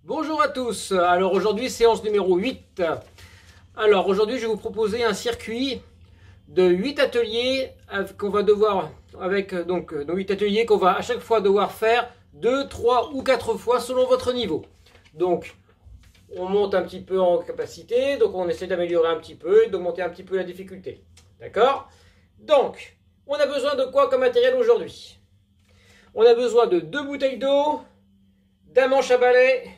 Bonjour à tous, alors aujourd'hui séance numéro 8. Alors aujourd'hui je vais vous proposer un circuit de 8 ateliers qu'on va devoir, avec donc nos 8 ateliers qu'on va à chaque fois devoir faire 2, 3 ou 4 fois selon votre niveau. Donc on monte un petit peu en capacité, donc on essaie d'améliorer un petit peu et d'augmenter un petit peu la difficulté. D'accord? Donc on a besoin de quoi comme matériel aujourd'hui? On a besoin de 2 bouteilles d'eau, d'un manche à balai,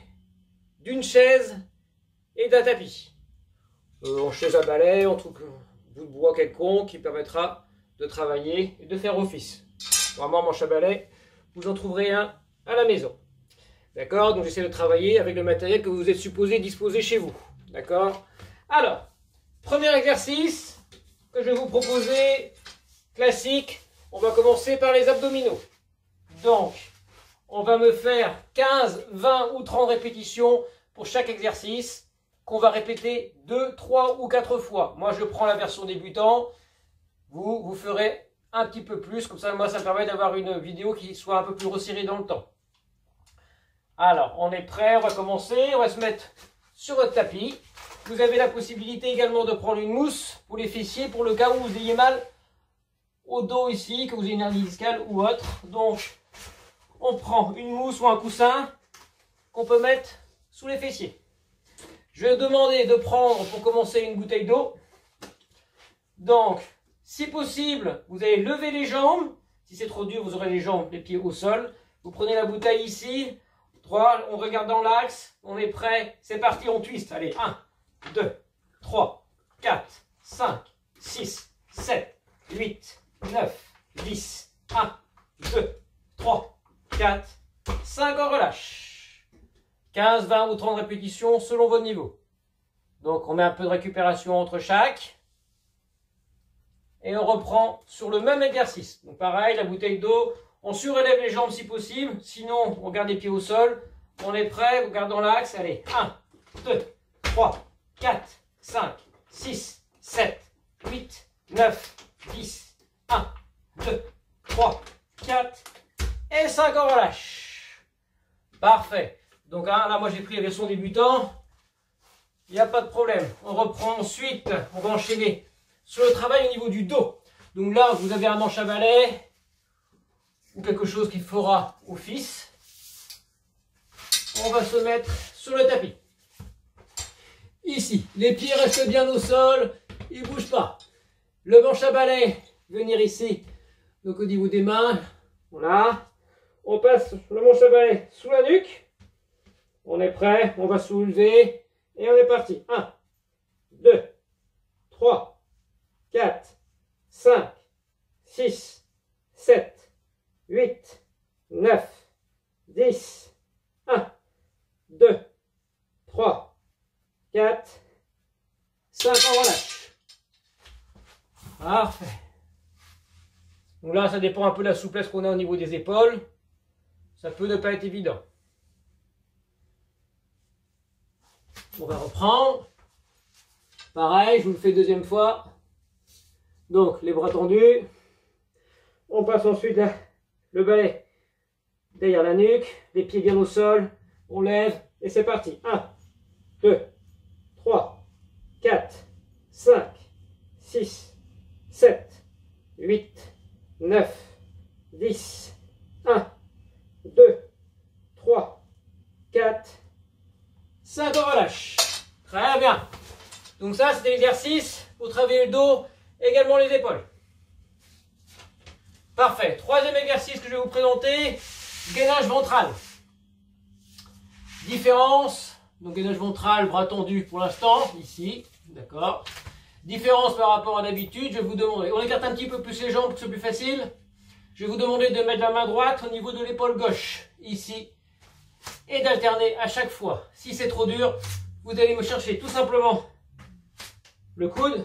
d'une chaise et d'un tapis. En chaise à balai, on trouve un bout de bois quelconque qui permettra de travailler et de faire office. Vraiment, manche à balai, vous en trouverez un à la maison. D'accord? Donc j'essaie de travailler avec le matériel que vous êtes supposé disposer chez vous. D'accord? Alors, premier exercice que je vais vous proposer, classique, on va commencer par les abdominaux. Donc, on va me faire 15, 20 ou 30 répétitions pour chaque exercice qu'on va répéter 2, 3 ou 4 fois. Moi, je prends la version débutant. Vous ferez un petit peu plus. Comme ça, moi, ça me permet d'avoir une vidéo qui soit un peu plus resserrée dans le temps. Alors, on est prêt. On va commencer. On va se mettre sur votre tapis. Vous avez la possibilité également de prendre une mousse pour les fessiers, pour le cas où vous ayez mal au dos ici, que vous ayez une hernie discale ou autre. Donc, on prend une mousse ou un coussin qu'on peut mettre sous les fessiers. Je vais demander de prendre pour commencer une bouteille d'eau. Donc, si possible, vous allez lever les jambes. Si c'est trop dur, vous aurez les jambes, les pieds au sol. Vous prenez la bouteille ici. 3, on regarde dans l'axe. On est prêt. C'est parti, on twist. Allez, 1, 2, 3, 4, 5, 6, 7, 8, 9, 10. 1, 2, 3, 4, 5, on relâche. 15, 20 ou 30 répétitions selon votre niveau. Donc on met un peu de récupération entre chaque. Et on reprend sur le même exercice. Donc pareil, la bouteille d'eau, on surélève les jambes si possible. Sinon, on garde les pieds au sol. On est prêt, on garde dans l'axe. Allez, 1, 2, 3, 4, 5, 6, 7, 8, 9, 10. 1, 2, 3, 4 et 5, on relâche. Parfait. Donc là, moi j'ai pris la version débutant. Il n'y a pas de problème. On reprend ensuite. On va enchaîner sur le travail au niveau du dos. Donc là, vous avez un manche à balai ou quelque chose qui fera office. On va se mettre sur le tapis. Ici, les pieds restent bien au sol. Ils ne bougent pas. Le manche à balai, venir ici. Donc au niveau des mains, voilà. On passe le manche à balai sous la nuque. On est prêt, on va soulever et on est parti. 1, 2, 3, 4, 5, 6, 7, 8, 9, 10. 1, 2, 3, 4, 5, on relâche. Parfait. Donc là, ça dépend un peu de la souplesse qu'on a au niveau des épaules. Ça peut ne pas être évident. On va reprendre. Pareil, je vous le fais deuxième fois. Donc, les bras tendus. On passe ensuite le balai derrière la nuque. Les pieds bien au sol. On lève et c'est parti. 1, 2, 3, 4, 5, 6, 7, 8, 9, 10. 1, 2, 3, 4, 5, on relâche. Très bien. Donc ça, c'est l'exercice pour travailler le dos, également les épaules. Parfait. Troisième exercice que je vais vous présenter, gainage ventral. Différence, donc gainage ventral, bras tendus pour l'instant, ici, d'accord. Différence par rapport à d'habitude, je vais vous demander, on écarte un petit peu plus les jambes pour que ce soit plus facile. Je vais vous demander de mettre la main droite au niveau de l'épaule gauche, ici. Et d'alterner à chaque fois. Si c'est trop dur, vous allez me chercher tout simplement le coude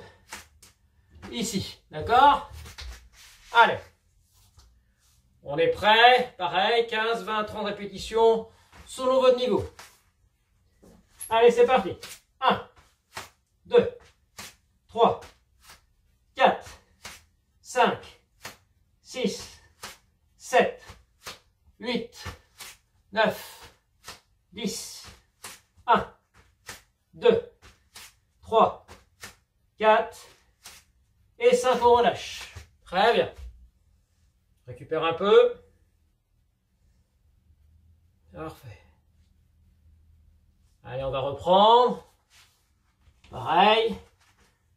ici. D'accord? Allez. On est prêt. Pareil, 15, 20, 30 répétitions selon votre niveau. Allez, c'est parti. 1, 2, 3, 4, 5, 6, 7, 8, 9, 10, 3, 4 et 5, on relâche. Très bien. Récupère un peu. Parfait. Allez, on va reprendre. Pareil.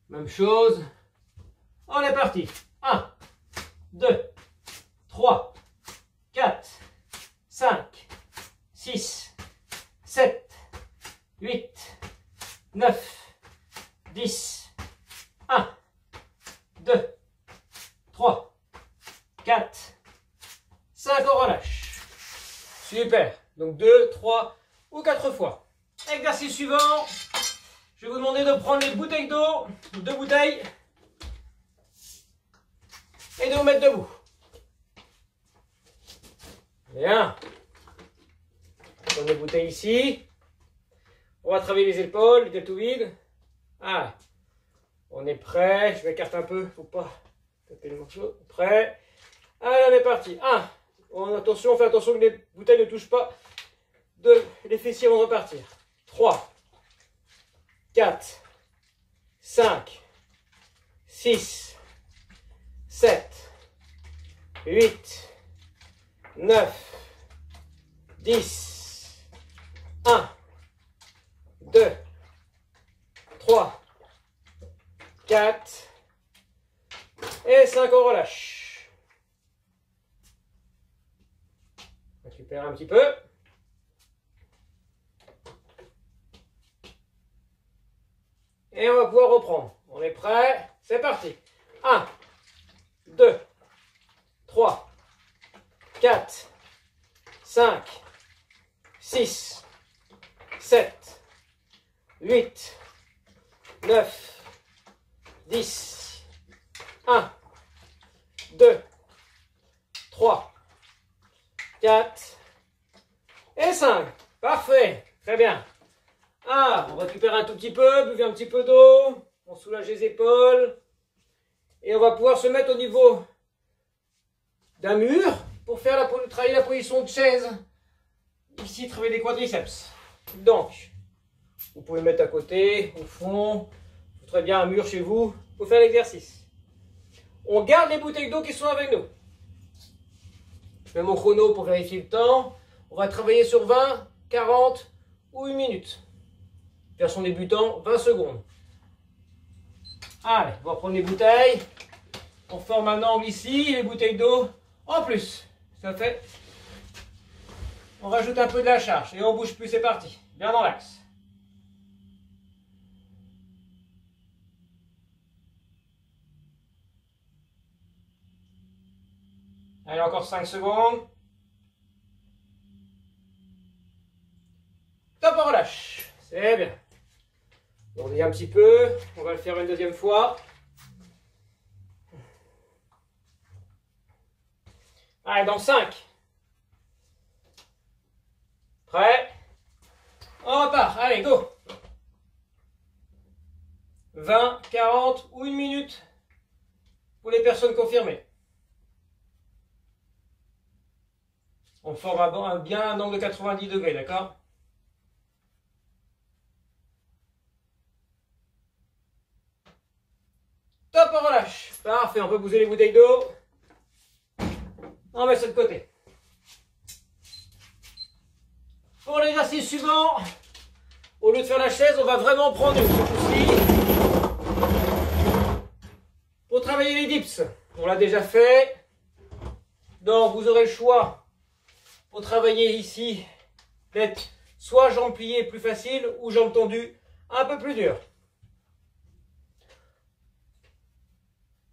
Même chose. On est parti. 1, 2, 3, 4, 5, 6, 7, 8, 9, 10. 1, 2, 3, 4, 5, on relâche. Super. Donc 2, 3 ou 4 fois. Exercice suivant. Je vais vous demander de prendre les bouteilles d'eau, 2 bouteilles, et de vous mettre debout. Bien. Prenez les bouteilles ici. On va travailler les épaules, les tout vide. Ah, on est prêt. Je m'écarte un peu, faut pas taper le morceau. Prêt. Allez, on est parti. 1. Attention, fais attention que les bouteilles ne touchent pas les fessiers vont repartir. 3, 4, 5, 6, 7, 8, 9, 10, 1, 2, 3, 4 et 5, on relâche. Récupère un petit peu. Et on va pouvoir reprendre. On est prêt? C'est parti. 1, 2, 3, 4, 5, 6, 7, 8, 9, 10. 1, 2, 3, 4 et 5. Parfait. Très bien. Ah, on récupère un tout petit peu, buvez un petit peu d'eau, on soulage les épaules et on va pouvoir se mettre au niveau d'un mur pour faire travailler la position de chaise. Ici, travailler les quadriceps. Donc, vous pouvez mettre à côté, au fond, très bien un mur chez vous pour faire l'exercice. On garde les bouteilles d'eau qui sont avec nous. Je mets mon chrono pour vérifier le temps. On va travailler sur 20, 40 ou 1 minute. Version débutant, 20 secondes. Allez, on va prendre les bouteilles. On forme un angle ici, les bouteilles d'eau en plus. Ça fait. On rajoute un peu de la charge et on bouge plus, c'est parti. Bien dans l'axe. Allez, encore 5 secondes. Top, on relâche. C'est bien. On dit un petit peu, on va le faire une deuxième fois. Allez, dans 5. Prêt? On repart, allez, go. 20, 40 ou 1 minute pour les personnes confirmées. On forme bien un angle de 90 degrés, d'accord? Top, on relâche. Parfait, on peut bouger les bouteilles d'eau. On met ça de côté. Pour l'exercice suivant, au lieu de faire la chaise, on va vraiment prendre ce coup-ci pour travailler les dips. On l'a déjà fait. Donc, vous aurez le choix pour travailler ici d'être soit jambes pliées plus facile ou jambes tendues un peu plus dur.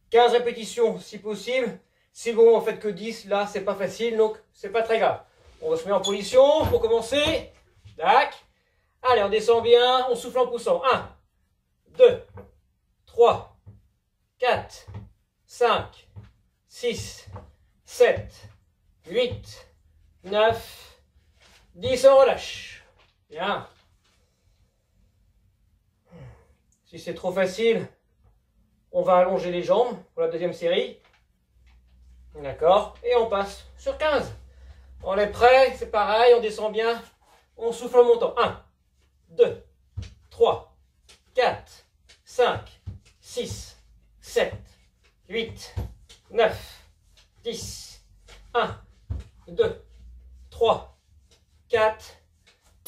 15 répétitions si possible. Si vous en faites que 10, là c'est pas facile, donc c'est pas très grave. On se met en position pour commencer. Tac. Allez, on descend bien, on souffle en poussant. 1, 2, 3, 4, 5, 6, 7, 8, 9, 10, on relâche. Bien. Si c'est trop facile, on va allonger les jambes pour la deuxième série. D'accord. Et on passe sur 15. On est prêt, c'est pareil, on descend bien. On souffle en montant. 1, 2, 3, 4, 5, 6, 7, 8, 9, 10, 1, 2, 3, 4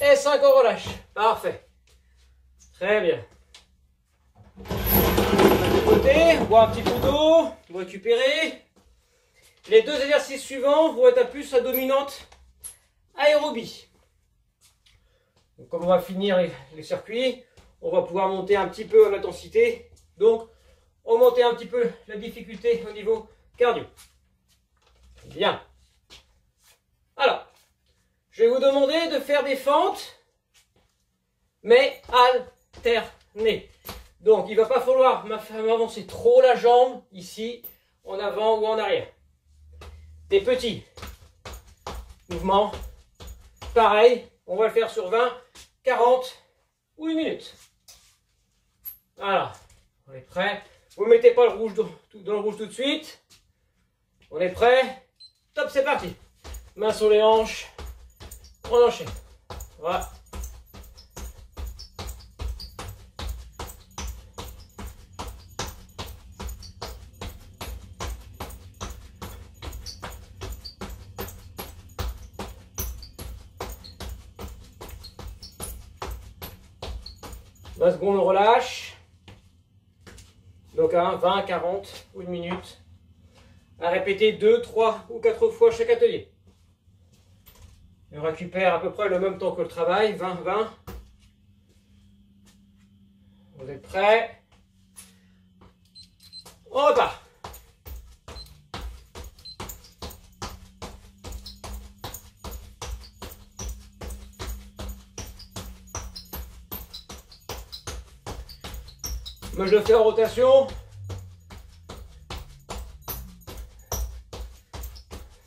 et 5, on relâche. Parfait. Très bien. De côté, boire un petit peu d'eau, vous récupérez. Les deux exercices suivants vont être à plus à dominante aérobie. Donc, comme on va finir les circuits, on va pouvoir monter un petit peu en intensité. Donc, augmenter un petit peu la difficulté au niveau cardio. Bien. Alors, je vais vous demander de faire des fentes, mais alternées. Donc, il ne va pas falloir m'avancer trop la jambe, ici, en avant ou en arrière. Des petits mouvements. Pareil, on va le faire sur 20, 40 ou 1 minute. Voilà, on est prêt. Vous ne mettez pas le rouge dans le rouge tout de suite. On est prêt. Top, c'est parti. Mains sur les hanches. On enchaîne. Voilà. Secondes, on relâche. Donc 20, 40 ou 1 minute. À répéter 2, 3 ou 4 fois chaque atelier. Et on récupère à peu près le même temps que le travail. 20, 20. Vous êtes prêts? On repart. Moi je le fais en rotation.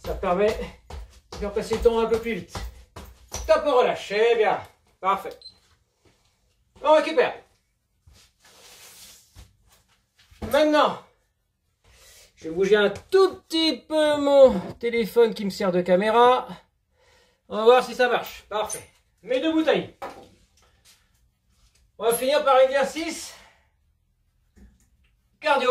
Ça permet de faire passer le temps un peu plus vite. Top, on relâche. Eh bien, parfait. On récupère. Maintenant, je vais bouger un tout petit peu mon téléphone qui me sert de caméra. On va voir si ça marche. Parfait. Mes deux bouteilles. On va finir par l'exercice cardio.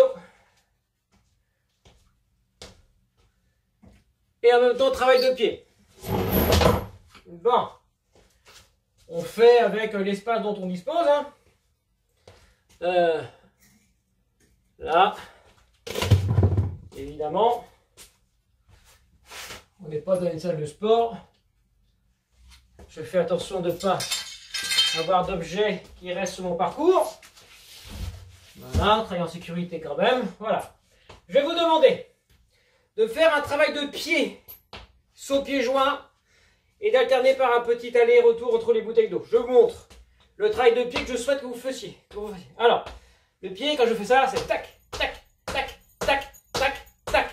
Et en même temps, travail de pied. Bon. On fait avec l'espace dont on dispose. Hein. Là. Évidemment. On n'est pas dans une salle de sport. Je fais attention de ne pas avoir d'objets qui restent sur mon parcours. Voilà, travail en sécurité quand même. Voilà. Je vais vous demander de faire un travail de pied, saut pieds joints, et d'alterner par un petit aller-retour entre les bouteilles d'eau. Je vous montre le travail de pied que je souhaite que vous fassiez. Alors, le pied, quand je fais ça, c'est tac, tac, tac, tac, tac, tac.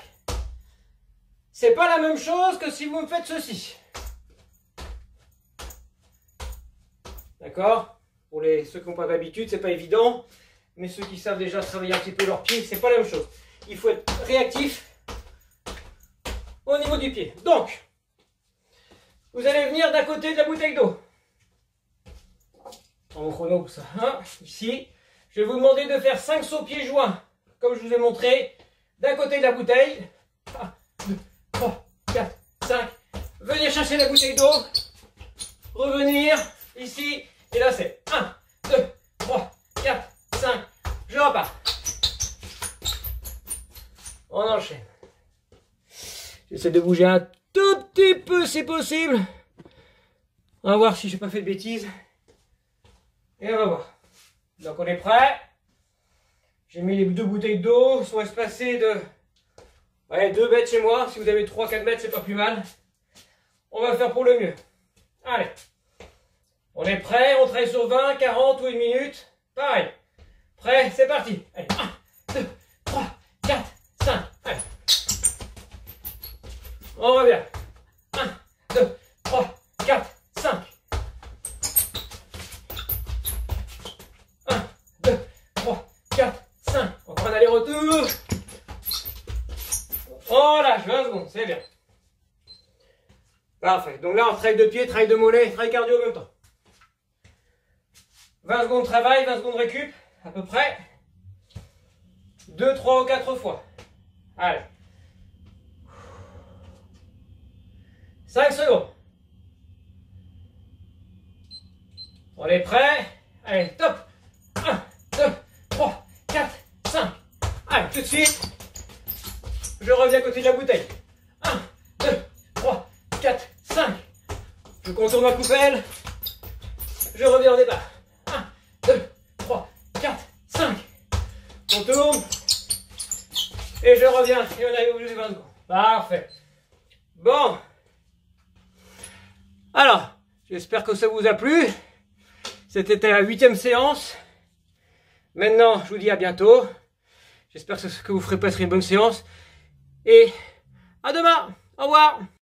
C'est pas la même chose que si vous me faites ceci. D'accord? Pour ceux qui n'ont pas d'habitude, c'est pas évident. Mais ceux qui savent déjà travailler un petit peu leurs pieds, c'est pas la même chose. Il faut être réactif au niveau du pied. Donc, vous allez venir d'un côté de la bouteille d'eau. En chrono pour ça. Hein, ici, je vais vous demander de faire 5 sauts pieds joints, comme je vous ai montré, d'un côté de la bouteille. 1, 2, 3, 4, 5. Venez chercher la bouteille d'eau. Revenir ici. Et là, c'est 1, 2, 3, 4, 5. Je repars. On enchaîne. J'essaie de bouger un tout petit peu si possible. On va voir si j'ai pas fait de bêtises. Et on va voir. Donc on est prêt. J'ai mis les 2 bouteilles d'eau. Sont espacées de 2 mètres chez moi. Si vous avez 3-4 mètres, c'est pas plus mal. On va faire pour le mieux. Allez. On est prêt. On travaille sur 20, 40 ou 1 minute. Pareil. Prêt, c'est parti. Allez, 1, 2, 3, 4, 5. Allez. On revient. 1, 2, 3, 4, 5. 1, 2, 3, 4, 5. Encore un aller-retour. Voilà, 20 secondes, c'est bien. Parfait. Donc là, on travaille de pied, travail de mollet, travail cardio en même temps. 20 secondes de travail, 20 secondes de récup. à peu près 2, 3 ou 4 fois. Allez. 5 secondes. On est prêt. Allez, top. 1, 2, 3, 4, 5. Allez, tout de suite. Je reviens à côté de la bouteille. 1, 2, 3, 4, 5. Je contourne ma coupelle. Je reviens au départ. 1, 2, 3, 4, 5. On tourne. Et je reviens. Et on arrive au bout des 20 secondes. Parfait. Bon. Alors, j'espère que ça vous a plu. C'était la 8e séance. Maintenant, je vous dis à bientôt. J'espère que vous ferez passer une bonne séance. Et à demain. Au revoir.